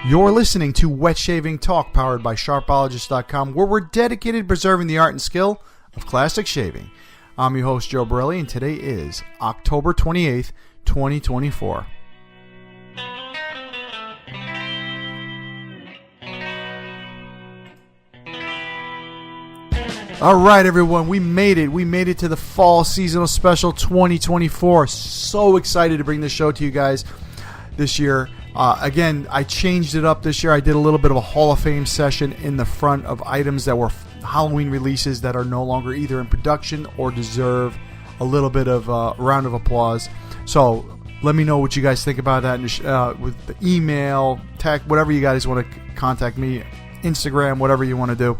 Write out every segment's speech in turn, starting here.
You're listening to Wet Shaving Talk, powered by Sharpologist.com, where we're dedicated to preserving the art and skill of classic shaving. I'm your host, Joe Borrelli, and today is October 28th, 2024. All right, everyone, we made it. We made it to the Fall Seasonal Special 2024. So excited to bring this show to you guys this year. Again, I changed it up this year. I did a little bit of a Hall of Fame session in the front of items that were Halloween releases that are no longer either in production or deserve a little bit of a round of applause. So let me know what you guys think about that with the email, text, whatever you guys want to contact me, Instagram, whatever you want to do.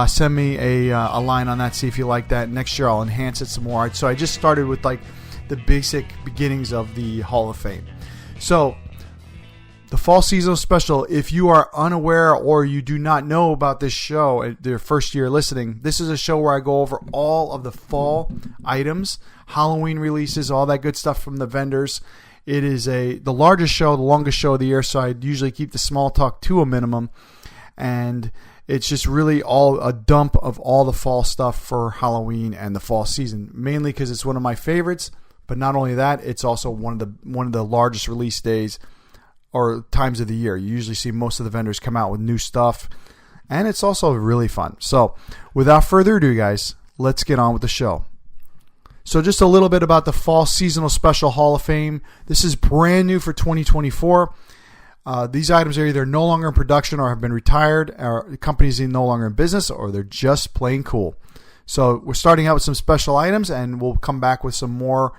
Send me a line on that, see if you like that. Next year I'll enhance it some more. So I just started with like the basic beginnings of the Hall of Fame. So the Fall Seasonal Special, if you are unaware or you do not know about this show, their first year listening, this is a show where I go over all of the fall items, Halloween releases, all that good stuff from the vendors. It is the largest show, the longest show of the year, so I usually keep the small talk to a minimum. And it's just really all a dump of all the fall stuff for Halloween and the fall season, mainly because it's one of my favorites. But not only that, it's also one of the largest release days or times of the year. You usually see most of the vendors come out with new stuff, and it's also really fun. So without further ado, guys, let's get on with the show. So just a little bit about the Fall Seasonal Special Hall of Fame. This is brand new for 2024. These items are either no longer in production or have been retired, or the company's no longer in business, or they're just plain cool. So we're starting out with some special items, and we'll come back with some more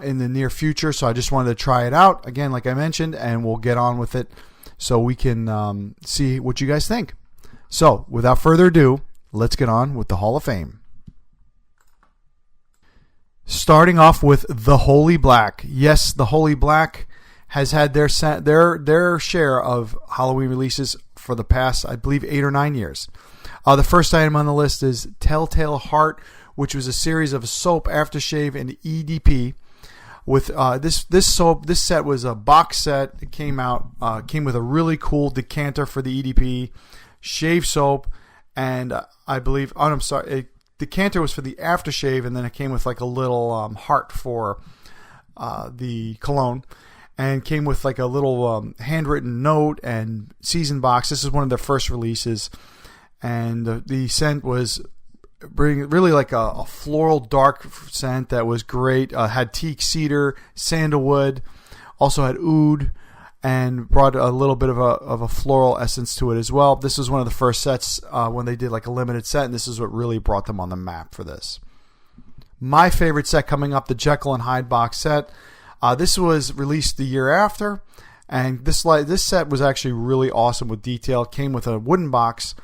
in the near future. So I just wanted to try it out again, like I mentioned, and we'll get on with it so we can see what you guys think. So without further ado, let's get on with the Hall of Fame. Starting off with the Holy Black. Yes, the Holy Black has had their share of Halloween releases for the past, I believe, 8 or 9 years. The first item on the list is Telltale Heart, which was a series of soap, aftershave, and EDP. With this set was a box set. It came with a really cool decanter for the EDP, shave soap, and I believe, decanter was for the aftershave, and then it came with like a little heart for the cologne. And came with like a little handwritten note and season box. This is one of their first releases. And the scent was really like a floral dark scent that was great. Had teak, cedar, sandalwood. Also had oud and brought a little bit of a floral essence to it as well. This was one of the first sets when they did like a limited set. And this is what really brought them on the map for this. My favorite set coming up, the Jekyll and Hyde box set. This was released the year after, and this set was actually really awesome with detail. It came with a wooden box,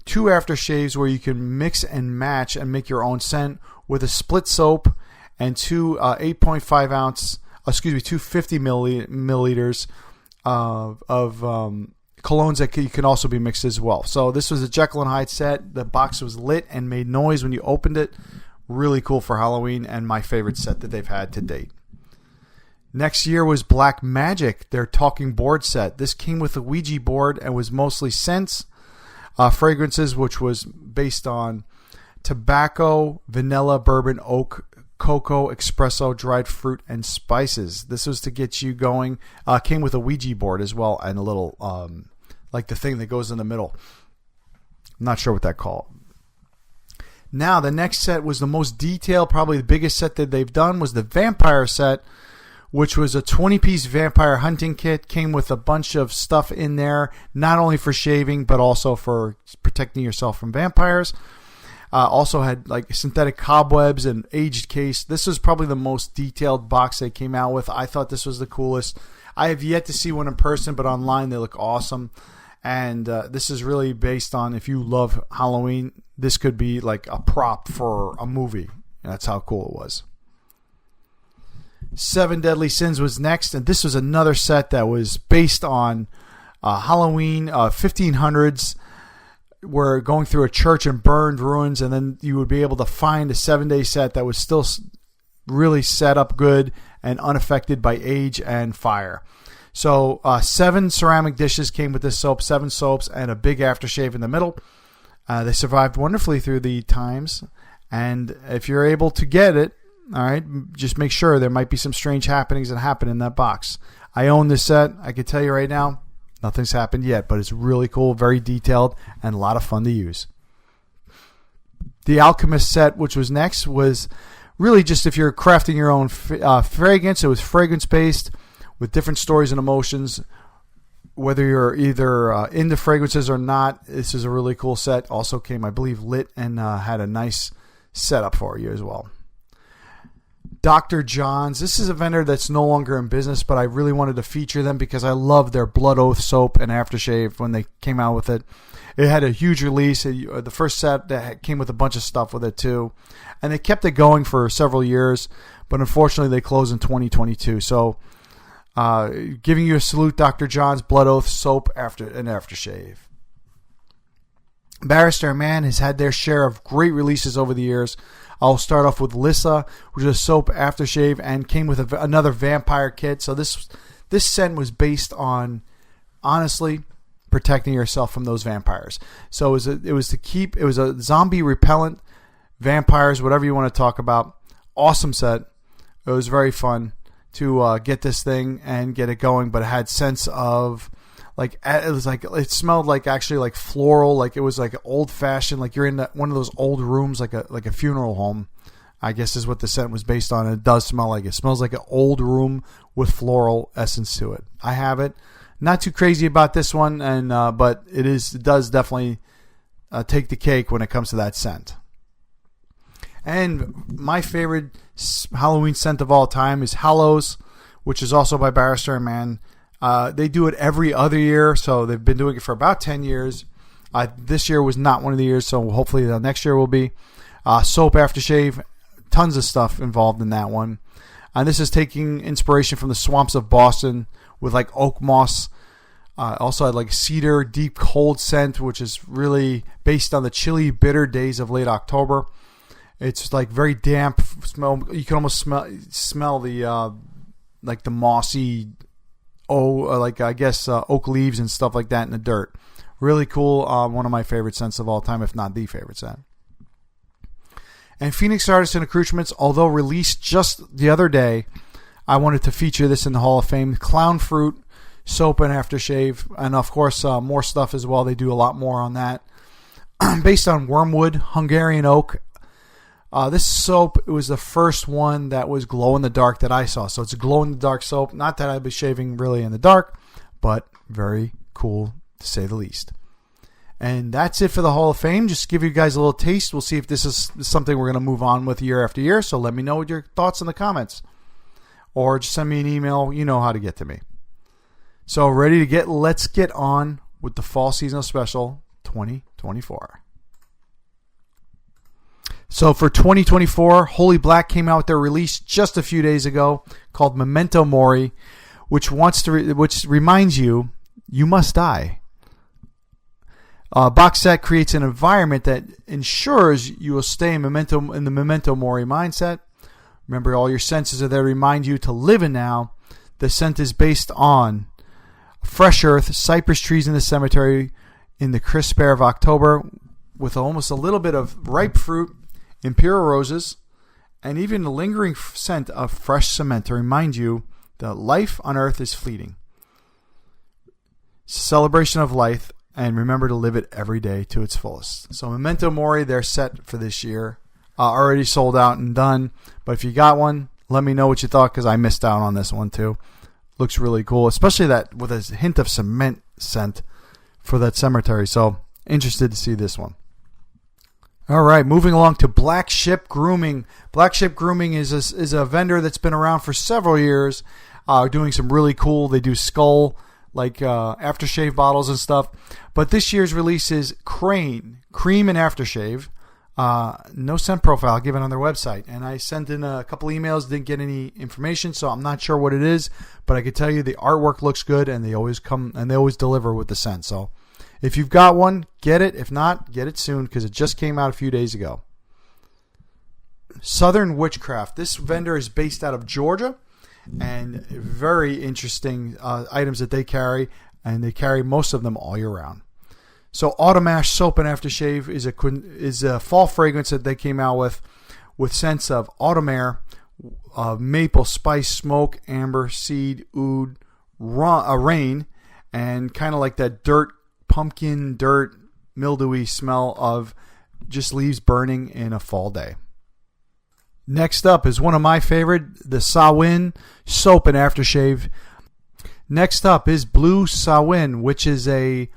2 aftershaves where you can mix and match and make your own scent with a split soap and 2 250 milliliters of colognes that can also be mixed as well. So this was a Jekyll and Hyde set. The box was lit and made noise when you opened it. Really cool for Halloween, and my favorite set that they've had to date. Next year was Black Magic, their talking board set. This came with a Ouija board and was mostly scents, fragrances, which was based on tobacco, vanilla, bourbon, oak, cocoa, espresso, dried fruit, and spices. This was to get you going. Came with a Ouija board as well and a little, like the thing that goes in the middle. I'm not sure what that called. Now, the next set was the most detailed, probably the biggest set that they've done, was the Vampire set, which was a 20-piece vampire hunting kit. Came with a bunch of stuff in there, not only for shaving, but also for protecting yourself from vampires. Also had like synthetic cobwebs and aged case. This was probably the most detailed box they came out with. I thought this was the coolest. I have yet to see one in person, but online they look awesome. And this is really based on, if you love Halloween, this could be like a prop for a movie. That's how cool it was. 7 Deadly Sins was next, and this was another set that was based on Halloween 1500s. We're going through a church and burned ruins, and then you would be able to find a 7-day set that was still really set up good and unaffected by age and fire. So 7 ceramic dishes came with this soap, 7 soaps, and a big aftershave in the middle. They survived wonderfully through the times. And if you're able to get it, all right, just make sure there might be some strange happenings that happen in that box. I own this set. I can tell you right now, nothing's happened yet, but it's really cool, very detailed, and a lot of fun to use. The Alchemist set, which was next, was really just if you're crafting your own fragrance. It was fragrance-based with different stories and emotions. Whether you're either into fragrances or not, this is a really cool set. Also came, I believe, lit and had a nice setup for you as well. Dr. John's. This is a vendor that's no longer in business, but I really wanted to feature them because I love their Blood Oath soap and aftershave when they came out with it. It had a huge release. The first set that came with a bunch of stuff with it too. And they kept it going for several years, but unfortunately they closed in 2022. So giving you a salute, Dr. John's Blood Oath soap and aftershave. Barrister Man has had their share of great releases over the years. I'll start off with Lissa, which is a soap aftershave and came with another vampire kit. So this scent was based on, honestly, protecting yourself from those vampires. So it was a zombie repellent, vampires, whatever you want to talk about. Awesome set. It was very fun to get this thing and get it going, but it had sense of it smelled like actually like floral, like it was like old fashioned, like you're in one of those old rooms, like a funeral home, I guess is what the scent was based on. And it does smell like it. It smells like an old room with floral essence to it. I have it. Not too crazy about this one, and but it does definitely take the cake when it comes to that scent. And my favorite Halloween scent of all time is Hallows, which is also by Barrister Man. They do it every other year, so they've been doing it for about 10 years. This year was not one of the years, so hopefully the next year will be. Soap aftershave, tons of stuff involved in that one. And this is taking inspiration from the swamps of Boston with like oak moss. Also had like cedar, deep cold scent, which is really based on the chilly, bitter days of late October. It's like very damp smell. You can almost smell the like the mossy, oak leaves and stuff like that in the dirt. Really cool. One of my favorite scents of all time, if not the favorite scent. And Phoenix Artisan Accoutrements, although released just the other day, I wanted to feature this in the Hall of Fame. Clown Fruit soap and aftershave, and of course more stuff as well. They do a lot more on that. Based on wormwood, Hungarian oak. This soap, it was the first one that was glow in the dark that I saw. So it's a glow in the dark soap. Not that I'd be shaving really in the dark, but very cool to say the least. And that's it for the Hall of Fame. Just to give you guys a little taste. We'll see if this is something we're going to move on with year after year. So let me know what your thoughts in the comments. Or just send me an email. You know how to get to me. So let's get on with the Fall Seasonal Special 2024. So for 2024, Holy Black came out with their release just a few days ago called Memento Mori, which reminds you must die. Box set creates an environment that ensures you will stay in the Memento Mori mindset. Remember, all your senses are there to remind you to live in now. The scent is based on fresh earth, cypress trees in the cemetery in the crisp air of October with almost a little bit of ripe fruit, imperial roses, and even the lingering scent of fresh cement to remind you that life on earth is fleeting. It's a celebration of life, and remember to live it every day to its fullest. So Memento Mori, they're set for this year. Already sold out and done, but if you got one, let me know what you thought because I missed out on this one too. Looks really cool, especially that with a hint of cement scent for that cemetery. So interested to see this one. All right, moving along to Black Ship Grooming. Black Ship Grooming is a vendor that's been around for several years, doing some really cool. They do skull aftershave bottles and stuff. But this year's release is Crane Cream and Aftershave. No scent profile given on their website, and I sent in a couple emails, didn't get any information, so I'm not sure what it is. But I can tell you the artwork looks good, and they always deliver with the scent. So if you've got one, get it. If not, get it soon because it just came out a few days ago. Southern Witchcraft. This vendor is based out of Georgia, and very interesting items that they carry, and they carry most of them all year round. So Autumn Ash Soap and Aftershave is a fall fragrance that they came out with scents of autumn air, maple, spice, smoke, amber, seed, oud, rain, and kind of like that pumpkin dirt, mildewy smell of just leaves burning in a fall day. Next up is one of my favorite, the Samhain Soap and Aftershave. Next up is Blue Samhain, which is a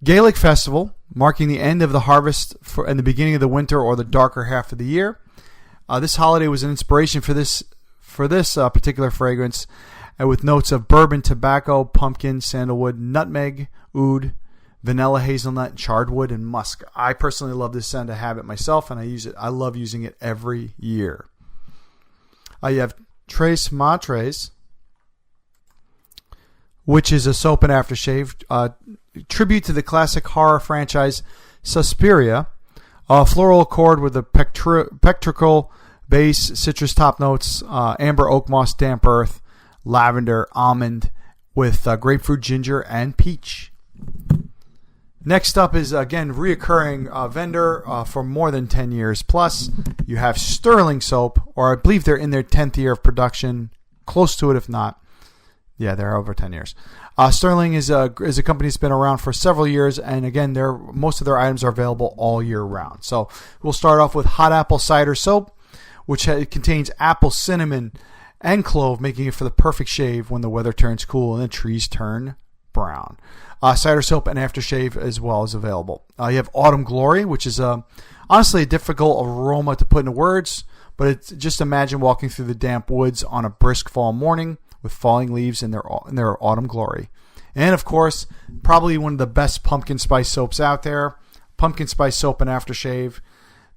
Gaelic festival marking the end of the harvest and the beginning of the winter or the darker half of the year. This holiday was an inspiration for this particular fragrance, with notes of bourbon, tobacco, pumpkin, sandalwood, nutmeg, oud, vanilla, hazelnut, charred wood, and musk. I personally love this scent. I have it myself, and I use it. I love using it every year. You have Tres Matres, which is a soap and aftershave, tribute to the classic horror franchise Suspiria. Floral accord with a pectrical base, citrus top notes, amber, oak moss, damp earth, lavender, almond, with grapefruit, ginger, and peach. Next up is, again, reoccurring vendor for more than 10 years plus. You have Sterling Soap, or I believe they're in their 10th year of production, close to it if not. Yeah, they're over 10 years. Sterling is a company that's been around for several years, and again, most of their items are available all year round. So we'll start off with Hot Apple Cider Soap, which contains apple, cinnamon, and clove, making it for the perfect shave when the weather turns cool and the trees turn brown. Cider soap and aftershave as well is available. You have Autumn Glory, which is honestly a difficult aroma to put into words, but just imagine walking through the damp woods on a brisk fall morning with falling leaves in their autumn glory. And of course, probably one of the best pumpkin spice soaps out there, pumpkin spice soap and aftershave.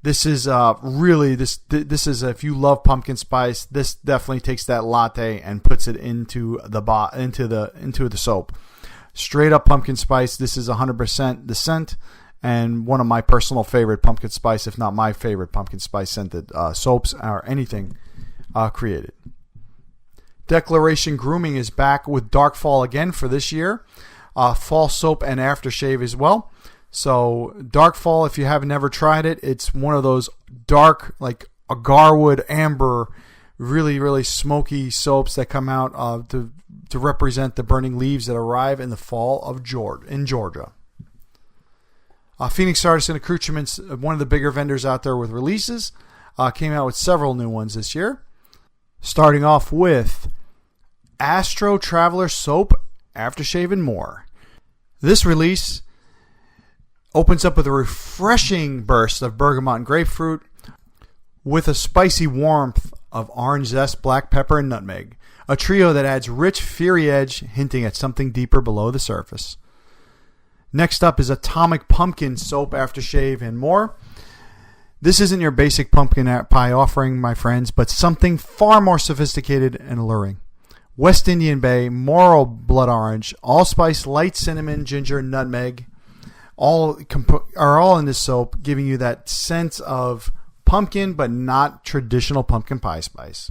This is really this is, if you love pumpkin spice, this definitely takes that latte and puts it into the soap. Straight up pumpkin spice. This is 100% the scent, and one of my personal favorite pumpkin spice, if not my favorite pumpkin spice scented soaps or anything created. Declaration Grooming is back with Dark Fall again for this year. Fall soap and aftershave as well. So Dark Fall, if you have never tried it, it's one of those dark, like agar wood, amber, really, really smoky soaps that come out to represent the burning leaves that arrive in the fall of Georgia. Phoenix Artisan Accoutrements, one of the bigger vendors out there with releases, came out with several new ones this year. Starting off with Astro Traveler Soap, Aftershave, and more. This release opens up with a refreshing burst of bergamot and grapefruit with a spicy warmth of orange zest, black pepper, and nutmeg. A trio that adds rich, fiery edge, hinting at something deeper below the surface. Next up is Atomic Pumpkin Soap, Aftershave, and more. This isn't your basic pumpkin pie offering, my friends, but something far more sophisticated and alluring. West Indian Bay, Morel Blood Orange, Allspice, Light Cinnamon, Ginger, Nutmeg, are all in this soap, giving you that sense of pumpkin, but not traditional pumpkin pie spice.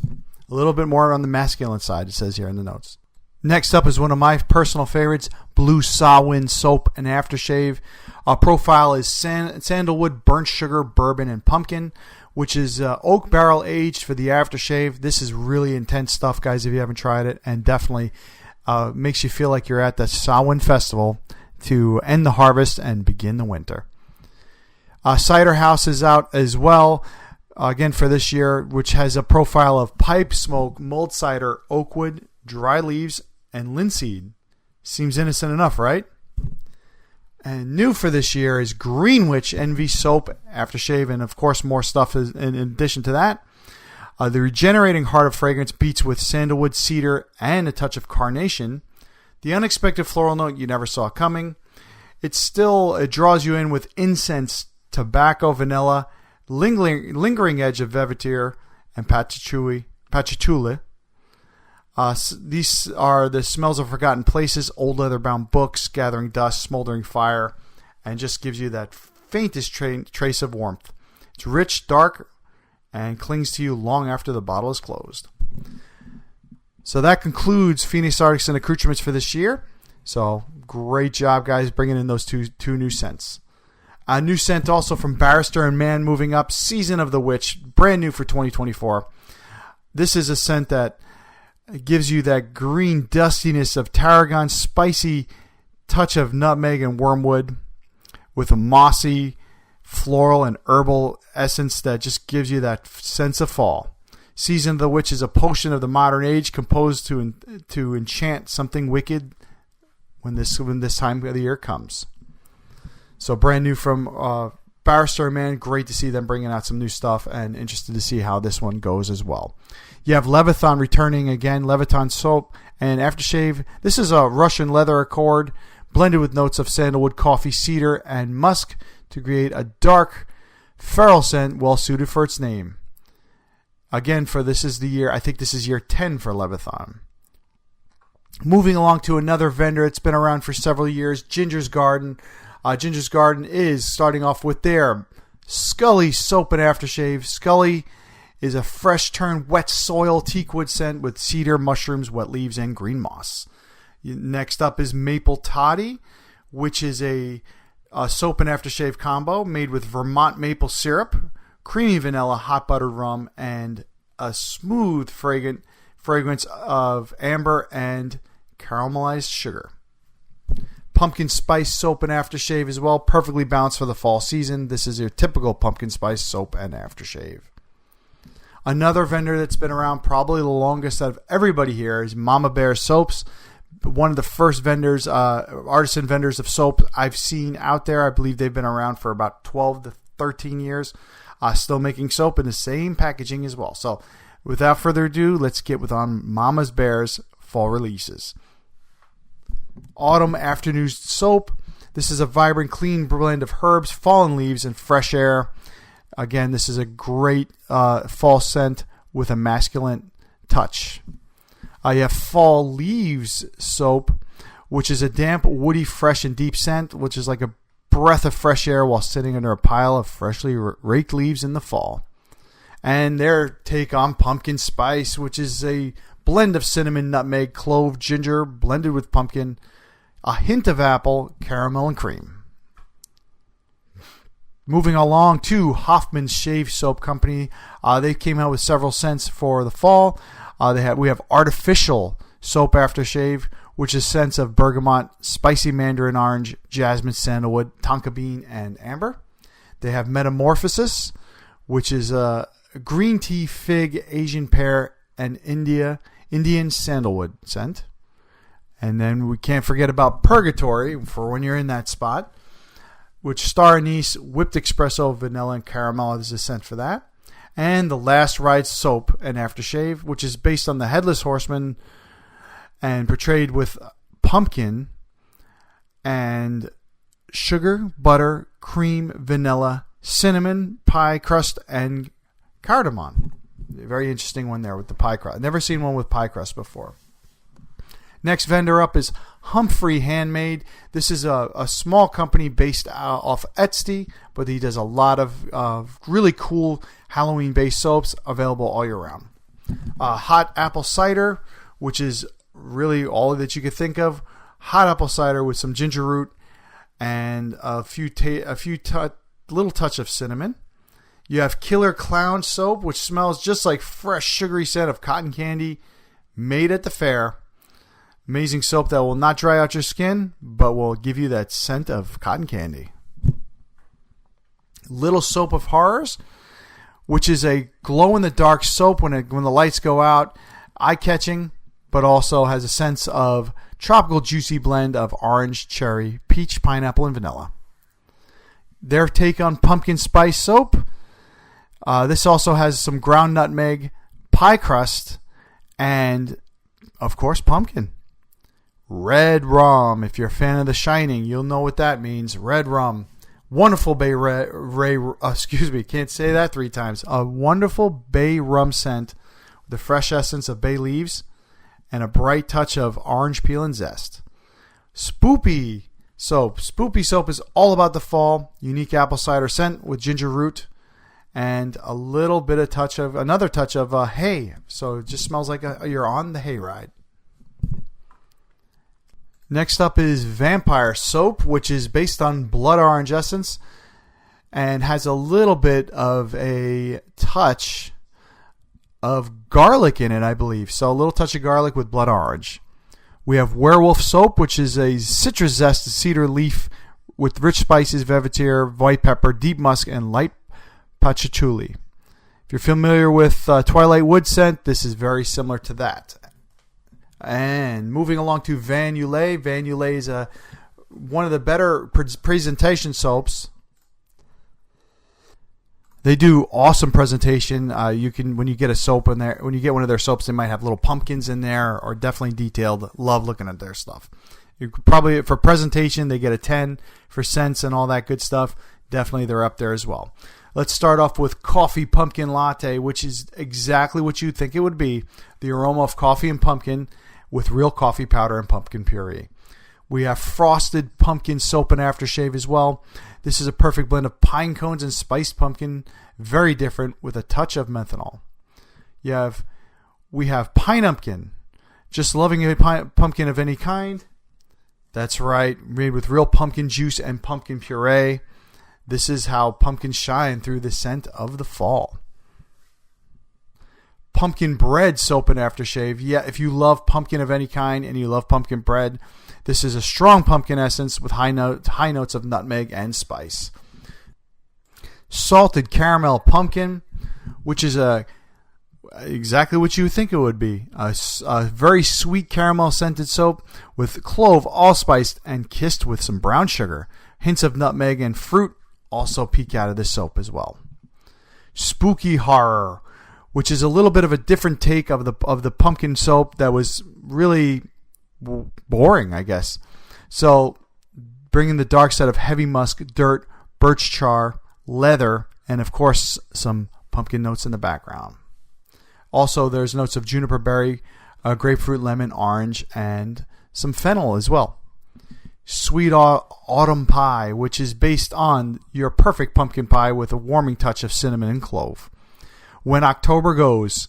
A little bit more on the masculine side, it says here in the notes. Next up is one of my personal favorites, Blue Samhain Soap and Aftershave. Our profile is sandalwood, burnt sugar, bourbon, and pumpkin, which is oak barrel aged for the aftershave. This is really intense stuff, guys, if you haven't tried it, and definitely makes you feel like you're at the Samhain festival to end the harvest and begin the winter. Cider House is out as well, again for this year, which has a profile of pipe smoke, mulled cider, oakwood, dry leaves, and linseed. Seems innocent enough, right? And new for this year is Greenwich Envy Soap, Aftershave, and of course more stuff in addition to that. The regenerating heart of fragrance beats with sandalwood, cedar, and a touch of carnation. The unexpected floral note you never saw coming. It draws you in with incense, tobacco, vanilla, lingering edge of velveteer, and patchouli. These are the smells of forgotten places, old leather-bound books, gathering dust, smoldering fire, and just gives you that faintest trace of warmth. It's rich, dark, and clings to you long after the bottle is closed. So that concludes Phoenix Artisan accoutrements for this year. So great job, guys, bringing in those two new scents. A new scent also from Barrister and Mann moving up, Season of the Witch, brand new for 2024. This is a scent that gives you that green dustiness of tarragon, spicy touch of nutmeg and wormwood with a mossy, floral, and herbal essence that just gives you that sense of fall. Season of the Witch is a potion of the modern age composed to enchant something wicked when this time of the year comes. So brand new from Barrister and Mann. Great to see them bringing out some new stuff, and interested to see how this one goes as well. You have Leviathan returning again, Leviathan soap and aftershave. This is a Russian leather accord blended with notes of sandalwood, coffee, cedar, and musk to create a dark, feral scent well suited for its name. Again, this is year 10 for Leviathan. Moving along to another vendor that's been around for several years, Ginger's Garden. Ginger's Garden is starting off with their Scully soap and aftershave. Scully is a fresh turned wet soil teakwood scent with cedar, mushrooms, wet leaves, and green moss. Next up is Maple Toddy, which is a soap and aftershave combo made with Vermont maple syrup, creamy vanilla, hot buttered rum, and a smooth fragrance of amber and caramelized sugar. Pumpkin spice soap and aftershave as well, perfectly balanced for the fall season. This is your typical pumpkin spice soap and aftershave. Another vendor that's been around probably the longest out of everybody here is Mama Bear Soaps. One of the first vendors, artisan vendors of soap I've seen out there. I believe they've been around for about 12 to 13 years. Still making soap in the same packaging as well. So without further ado, let's get on Mama's Bear's fall releases. Autumn Afternoon Soap. This is a vibrant, clean blend of herbs, fallen leaves, and fresh air. Again, this is a great fall scent with a masculine touch. You have Fall Leaves Soap, which is a damp, woody, fresh, and deep scent, which is like a breath of fresh air while sitting under a pile of freshly raked leaves in the fall. And their take on Pumpkin Spice, which is a blend of cinnamon, nutmeg, clove, ginger, blended with pumpkin, a hint of apple, caramel, and cream. Moving along to Hoffman's Shave Soap Company. They came out with several scents for the fall. We have Artificial Soap Aftershave, which is scents of bergamot, spicy mandarin orange, jasmine, sandalwood, tonka bean, and amber. They have Metamorphosis, which is a green tea, fig, Asian pear, and Indian sandalwood scent. And then we can't forget about Purgatory for when you're in that spot, which star anise, whipped espresso, vanilla, and caramel is a scent for that. And the Last Ride Soap and Aftershave, which is based on the Headless Horseman and portrayed with pumpkin and sugar, butter, cream, vanilla, cinnamon, pie crust, and cardamom. Very interesting one there with the pie crust. I've never seen one with pie crust before. Next vendor up is Humphrey Handmade. This is a small company based off Etsy, but he does a lot of really cool Halloween-based soaps available all year round. Hot Apple Cider, which is really all that you could think of. Hot apple cider with some ginger root and a little touch of cinnamon. You have Killer Clown Soap, which smells just like fresh, sugary scent of cotton candy made at the fair. Amazing soap that will not dry out your skin, but will give you that scent of cotton candy. Little Soap of Horrors, which is a glow-in-the-dark soap when the lights go out, eye-catching, but also has a sense of tropical juicy blend of orange, cherry, peach, pineapple, and vanilla. Their take on Pumpkin Spice Soap. This also has some ground nutmeg, pie crust, and, of course, pumpkin. Red Rum. If you're a fan of The Shining, you'll know what that means. Red Rum. Wonderful bay can't say that 3 times. A wonderful bay rum scent with the fresh essence of bay leaves and a bright touch of orange peel and zest. Spoopy Soap. Spoopy Soap is all about the fall. Unique apple cider scent with ginger root and a little bit of another touch of hay. So it just smells like you're on the hayride. Next up is Vampire Soap, which is based on blood orange essence and has a little bit of a touch of garlic in it, I believe. So a little touch of garlic with blood orange. We have Werewolf Soap, which is a citrus zest cedar leaf with rich spices, velvetier, white pepper, deep musk, and light patchouli. If you're familiar with Twilight Wood scent, this is very similar to that. And moving along to Van Ulay. Van Ulay is one of the better presentation soaps. They do awesome presentation. You can, when you get a soap in there, when you get one of their soaps, they might have little pumpkins in there, or definitely detailed. Love looking at their stuff. You could probably, for presentation, they get a 10. For scents and all that good stuff, definitely they're up there as well. Let's start off with Coffee Pumpkin Latte, which is exactly what you'd think it would be. The aroma of coffee and pumpkin with real coffee powder and pumpkin puree. We have Frosted Pumpkin Soap and Aftershave as well. This is a perfect blend of pine cones and spiced pumpkin. Very different with a touch of menthol. We have Pine-umpkin. Just loving a pumpkin of any kind. That's right. Made with real pumpkin juice and pumpkin puree. This is how pumpkins shine through the scent of the fall. Pumpkin Bread Soap and Aftershave. Yeah, if you love pumpkin of any kind and you love pumpkin bread, this is a strong pumpkin essence with high notes of nutmeg and spice. Salted Caramel Pumpkin, which is exactly what you would think it would be. A very sweet caramel scented soap with clove, allspiced, and kissed with some brown sugar. Hints of nutmeg and fruit also peek out of this soap as well. Spooky Horror, which is a little bit of a different take of the pumpkin soap that was really boring, I guess. So bringing the dark side of heavy musk, dirt, birch char, leather, and of course some pumpkin notes in the background. Also, there's notes of juniper berry, grapefruit, lemon, orange, and some fennel as well. Sweet Autumn Pie, which is based on your perfect pumpkin pie with a warming touch of cinnamon and clove. When October Goes.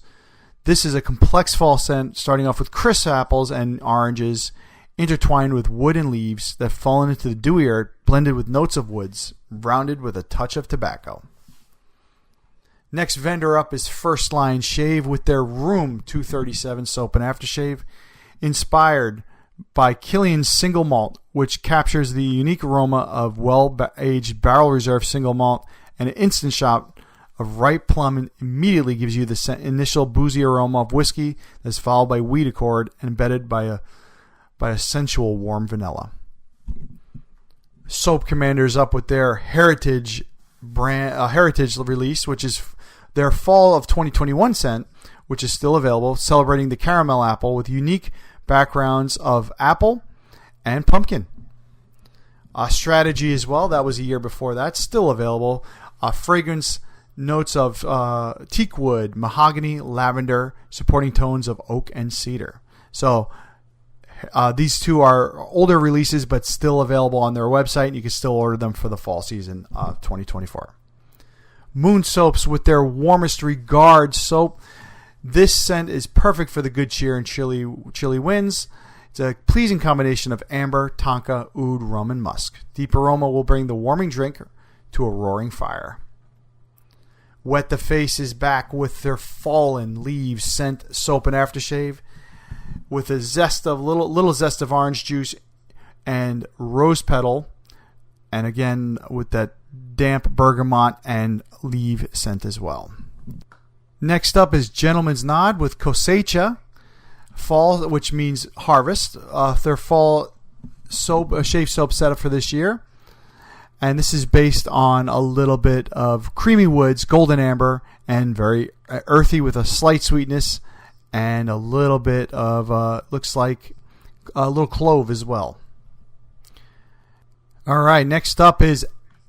This is a complex fall scent starting off with crisp apples and oranges intertwined with wood and leaves that fall into the dewy air, blended with notes of woods, rounded with a touch of tobacco. Next vendor up is First Line Shave with their Room 237 Soap and Aftershave, inspired by Killian's Single Malt, which captures the unique aroma of well-aged barrel reserve single malt, and an instant shot of ripe plum and immediately gives you the initial boozy aroma of whiskey that's followed by weed accord and embedded by a sensual warm vanilla. Soap Commanders up with their Heritage release, which is their fall of 2021 scent, which is still available, celebrating the caramel apple with unique backgrounds of apple and pumpkin. Strategy as well, that was a year before that, still available. Fragrance notes of teak wood, mahogany, lavender, supporting tones of oak and cedar. So these two are older releases, but still available on their website, and you can still order them for the fall season of 2024. Moon Soaps with their Warmest Regard soap. This scent is perfect for the good cheer and chilly winds. It's a pleasing combination of amber, tonka, oud, rum, and musk. Deep aroma will bring the warming drink to a roaring fire. Wet the Face is back with their Fallen Leaves scent soap and aftershave, with a little zest of orange juice and rose petal, and again with that damp bergamot and leaf scent as well. Next up is Gentleman's Nod with Cosecha Fall, which means harvest. Their fall soap, shave soap setup for this year. And this is based on a little bit of creamy woods, golden amber, and very earthy with a slight sweetness and a little bit of, looks like a little clove as well. All right, next up is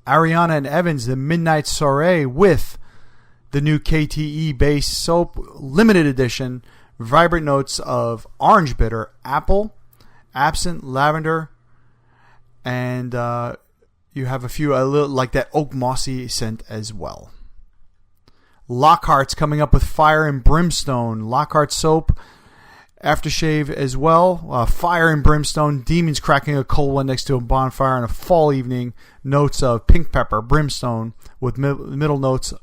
Ariana and Evans, the Midnight Soiree with the new KTE base soap, limited edition, vibrant notes of orange bitter, apple, absinthe, lavender, and you have a little like that oak mossy scent as well. Lockhart's coming up with Fire and Brimstone. Lockhart soap, aftershave as well. Fire and Brimstone. Demons cracking a cold one next to a bonfire on a fall evening. Notes of pink pepper, brimstone, with middle notes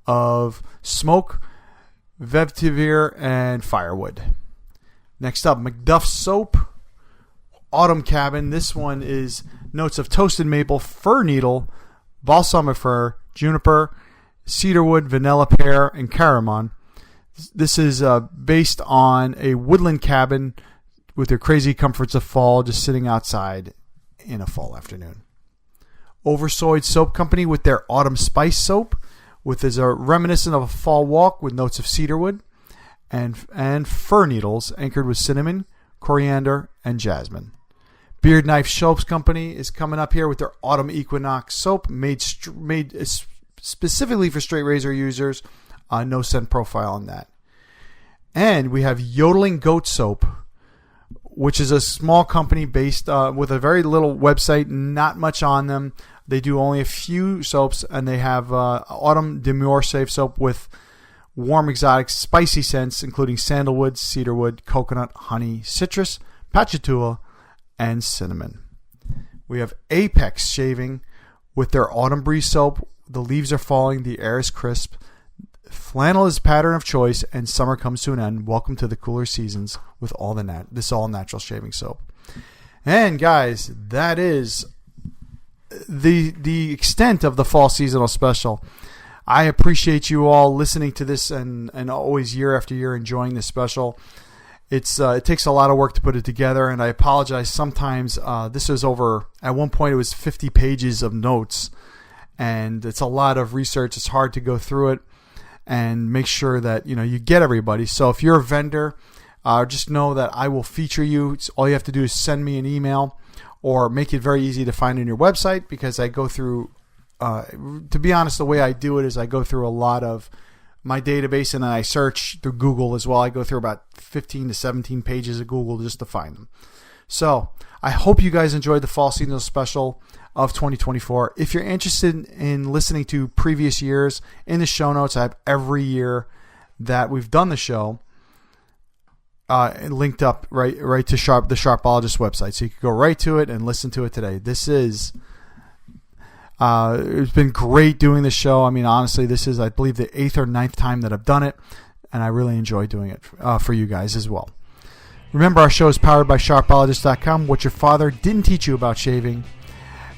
of smoke, vetiver, and firewood. Next up, Macduff soap. Autumn Cabin. This one is notes of toasted maple, fir needle, balsamic fir, juniper, cedarwood, vanilla pear, and cardamom. This is based on a woodland cabin with their crazy comforts of fall, just sitting outside in a fall afternoon. Oversoyd Soap Company with their Autumn Spice soap, with is a reminiscent of a fall walk with notes of cedarwood and fir needles anchored with cinnamon, coriander, and jasmine. Beard Knife Soaps Company is coming up here with their Autumn Equinox soap made specifically for straight razor users. No scent profile on that. And we have Yodeling Goat Soap, which is a small company based with a very little website, not much on them. They do only a few soaps, and they have Autumn Demure Safe Soap with warm, exotic, spicy scents, including sandalwood, cedarwood, coconut, honey, citrus, pachatua, and cinnamon. We have Apex Shaving with their Autumn Breeze soap. The leaves are falling, the air is crisp, flannel is pattern of choice, and summer comes to an end. Welcome to the cooler seasons with this all natural shaving soap. And guys, that is the extent of the fall seasonal special. I appreciate you all listening to this and always year after year enjoying this special. It takes a lot of work to put it together, and I apologize. Sometimes this is over. At one point, it was 50 pages of notes, and it's a lot of research. It's hard to go through it and make sure that you get everybody. So if you're a vendor, just know that I will feature you. All you have to do is send me an email or make it very easy to find on your website, because I go through. To be honest, the way I do it is I go through a lot of my database, and then I search through Google as well. I go through about 15 to 17 pages of Google just to find them. So I hope you guys enjoyed the fall seasonal special of 2024. If you're interested in listening to previous years, in the show notes, I have every year that we've done the show linked up right to the Sharpologist website. So you can go right to it and listen to it today. This is... it's been great doing this show. I mean, honestly, this is, I believe, the 8th or 9th time that I've done it, and I really enjoy doing it for you guys as well. Remember, our show is powered by Sharpologist.com, what your father didn't teach you about shaving.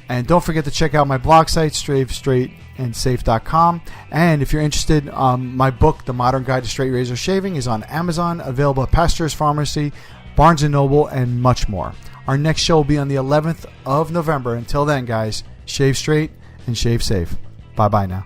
And don't forget to check out my blog site, straightandsafe.com. And if you're interested, my book, The Modern Guide to Straight Razor Shaving, is on Amazon, available at Pastor's Pharmacy, Barnes & Noble, and much more. Our next show will be on the 11th of November. Until then, guys, shave straight and shave safe. Bye-bye now.